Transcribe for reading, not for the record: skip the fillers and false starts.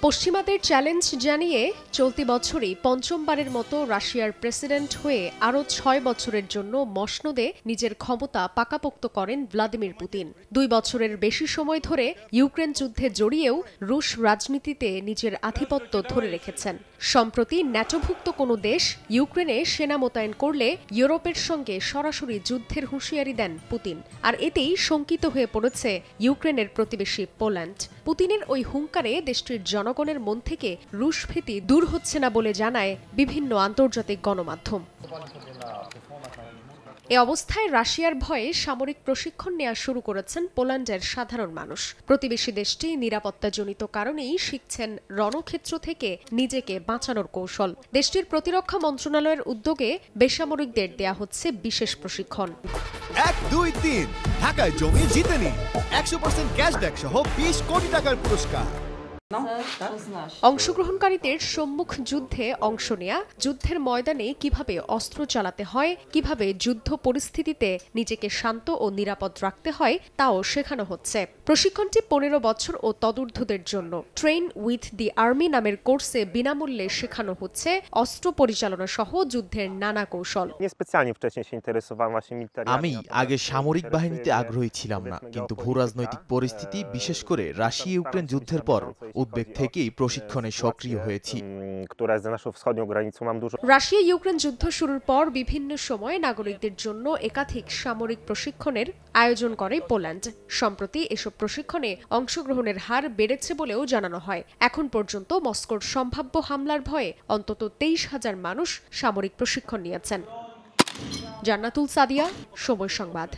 পশ্চিমাদের চ্যালেঞ্জ জানিয়ে চলতি বছরই পঞ্চমবারের মতো রাশিয়ার প্রেসিডেন্ট হয়ে আরও ৬ বছরের জন্য মসনদে নিজের ক্ষমতা পাকাপোক্ত করেন ভ্লাদিমির পুতিন। ২ বছরের বেশি সময় ধরে ইউক্রেন যুদ্ধে জড়িয়েও রুশ রাজনীতিতে নিজের আধিপত্য ধরে রেখেছেন। সম্প্রতি ন্যাটোভুক্ত কোনো দেশ ইউক্রেনে সেনা মোতায়েন করলে ইউরোপের সঙ্গে সরাসরি যুদ্ধের হুঁশিয়ারি দেন পুতিন। আর এতেই শঙ্কিত হয়ে পড়েছে ইউক্রেনের প্রতিবেশী পোল্যান্ড। পুতিনের ওই হুঙ্কারে দেশটির জনগণের মন থেকে রুশ ভীতি দূর হচ্ছে না বলে জানায় বিভিন্ন আন্তর্জাতিক গণমাধ্যম। এ অবস্থায় রাশিয়ার ভয়ে সামরিক প্রশিক্ষণ নেওয়া শুরু করেছেন পোল্যান্ডের সাধারণ মানুষ। প্রতিবেশী দেশটি নিরাপত্তাজনিত কারণেই শিখছেন রণক্ষেত্র থেকে নিজেকে বাঁচানোর কৌশল। দেশটির প্রতিরক্ষা মন্ত্রণালয়ের উদ্যোগে বেসামরিকদের দেয়া হচ্ছে বিশেষ প্রশিক্ষণ। 1, 2, 3 ঢাকায় জমি জিতে নিন 100% ক্যাশব্যাক সহ 20 কোটি টাকার পুরস্কার। অংশগ্রহণকারীদের সম্মুখ যুদ্ধে অংশ নেয়া, যুদ্ধের ময়দানে কিভাবে অস্ত্র চালাতে হয়, কিভাবে যুদ্ধ পরিস্থিতিতে নিজেকে শান্ত ও নিরাপদ রাখতে হয় তাও শেখানো হচ্ছে। প্রশিক্ষণটি 15 বছর ও তদূর্ধ্বদের জন্য। ট্রেন উইথ দি আর্মি নামের কোর্সে বিনামূল্যে শেখানো হচ্ছে অস্ত্র পরিচালনা সহ যুদ্ধের নানা কৌশল। আমি আগে সামরিক বাহিনীতে আগ্রহী ছিলাম না, কিন্তু ভূরাজনৈতিক পরিস্থিতি, বিশেষ করে রাশিয়া ইউক্রেন যুদ্ধের পর উদ্বেগ থেকেই প্রশিক্ষণে সক্রিয় হয়েছি। রাশিয়া ইউক্রেন যুদ্ধ শুরুর পর বিভিন্ন সময়ে নাগরিকদের জন্য একাধিক সামরিক প্রশিক্ষণের আয়োজন করে পোল্যান্ড। সম্প্রতি এসব প্রশিক্ষণে অংশগ্রহণের হার বেড়েছে বলেও জানানো হয়। এখন পর্যন্ত মস্কোর সম্ভাব্য হামলার ভয়ে অন্তত 23,000 মানুষ সামরিক প্রশিক্ষণ নিয়েছেন। জান্নাতুল সাদিয়া, সময় সংবাদ।